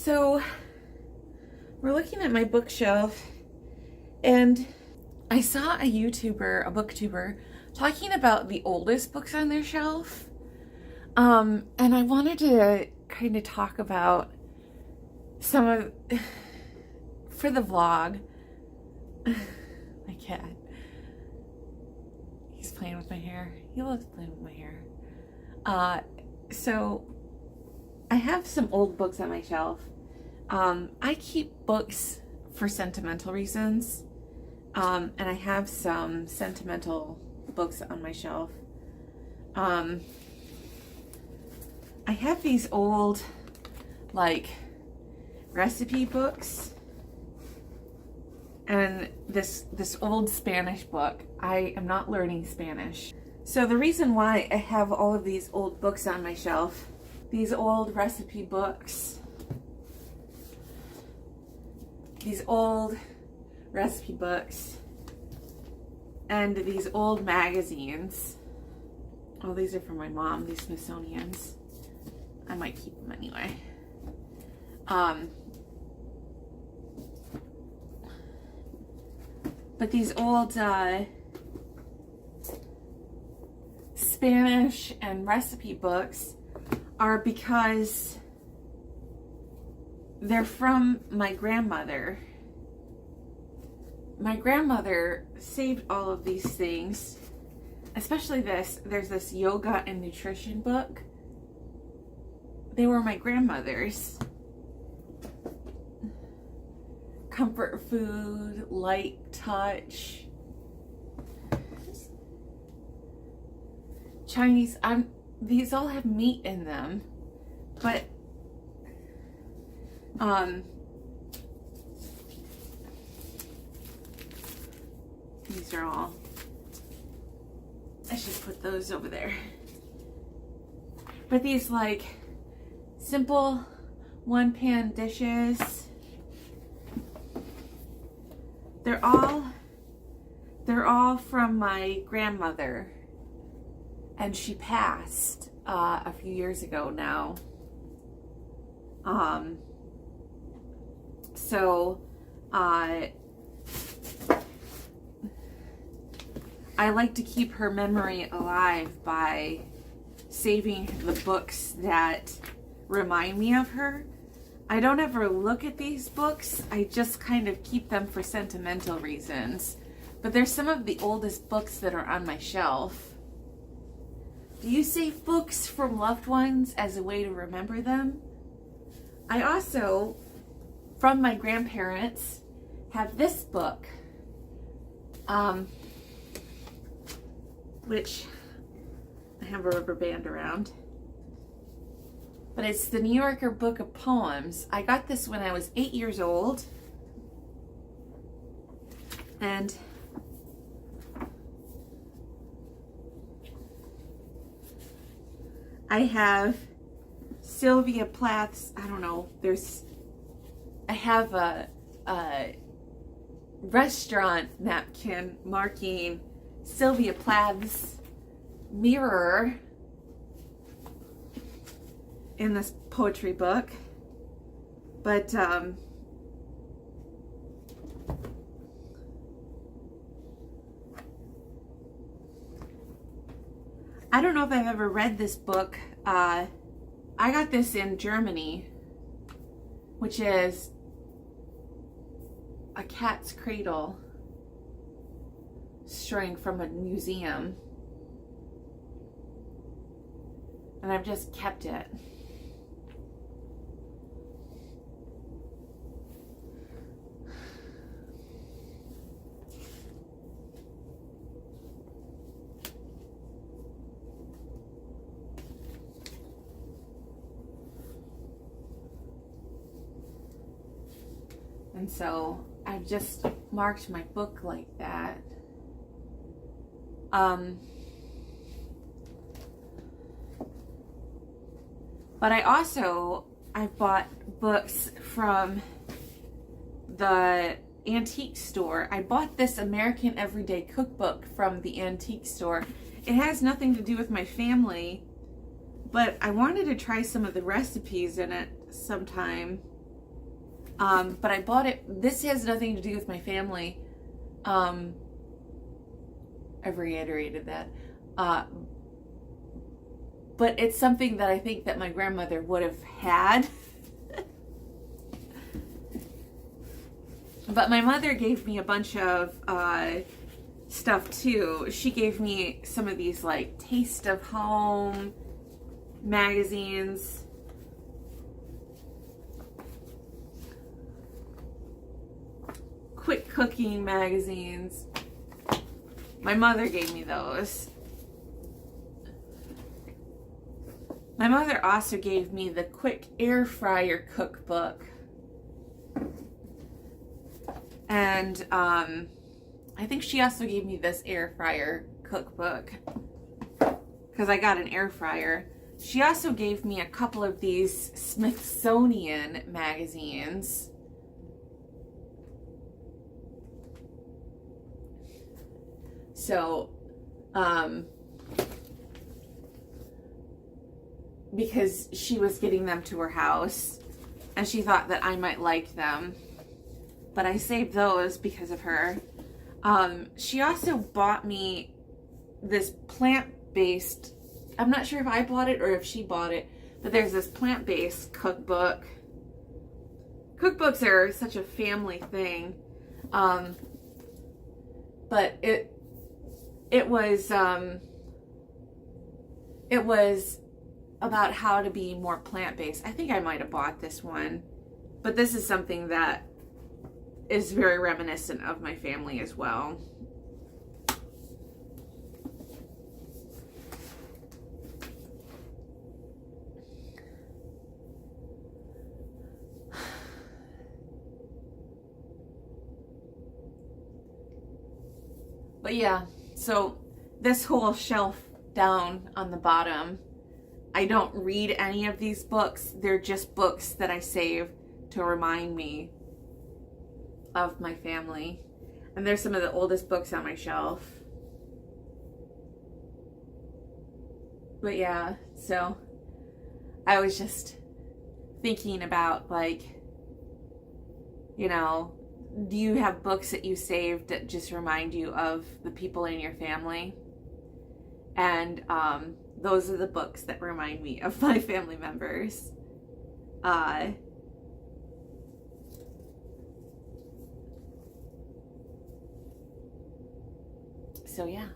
So we're looking at my bookshelf, and I saw a booktuber, talking about the oldest books on their shelf. And I wanted to kind of talk about some of, for the vlog. My cat. He's playing with my hair. He loves playing with my hair. So I have some old books on my shelf. I keep books for sentimental reasons. And I have some sentimental books on my shelf. I have these old, like, recipe books and this old Spanish book. I am not learning Spanish. So the reason why I have all of these old books on my shelf, these old recipe books, and these old magazines. Oh, these are from my mom, these Smithsonian's. I might keep them anyway. But these old Spanish and recipe books are because they're from my grandmother. My grandmother saved all of these things, especially this. There's this yoga and nutrition book. They were my grandmother's. Comfort food, light touch, Chinese. These all have meat in them, but these are all. I should put those over there. But these, like, simple one-pan dishes. They're all from my grandmother, and she passed a few years ago now. So I like to keep her memory alive by saving the books that remind me of her. I don't ever look at these books. I just kind of keep them for sentimental reasons. But there's some of the oldest books that are on my shelf. Do you save books from loved ones as a way to remember them? I also, from my grandparents, have this book, which I have a rubber band around. But it's the New Yorker Book of Poems. I got this when I was 8 years old. And I have Sylvia Plath's, I have a restaurant napkin marking Sylvia Plath's mirror in this poetry book. But I don't know if I've ever read this book. I got this in Germany, which is a cat's cradle straying from a museum. And I've just kept it. And so I've just marked my book like that. But I've bought books from the antique store. I bought this American Everyday Cookbook from the antique store. It has nothing to do with my family, but I wanted to try some of the recipes in it sometime. But I bought it. This has nothing to do with my family. I've reiterated that. But it's something that I think that my grandmother would have had. But my mother gave me a bunch of stuff too. She gave me some of these like Taste of Home magazines. Quick cooking magazines. My mother gave me those. My mother also gave me the Quick Air Fryer cookbook. And I think she also gave me this air fryer cookbook because I got an air fryer. She also gave me a couple of these Smithsonian magazines. So, because she was getting them to her house and she thought that I might like them. But I saved those because of her. She also bought me this plant-based, I'm not sure if I bought it or if she bought it, but there's this plant-based cookbook. Cookbooks are such a family thing. But it was about how to be more plant-based. I think I might have bought this one. But this is something that is very reminiscent of my family as well. But yeah, so this whole shelf down on the bottom, I don't read any of these books. They're just books that I save to remind me of my family. And there's some of the oldest books on my shelf. But yeah, so I was just thinking about, like, you know, do you have books that you saved that just remind you of the people in your family? And those are the books that remind me of my family members. So yeah.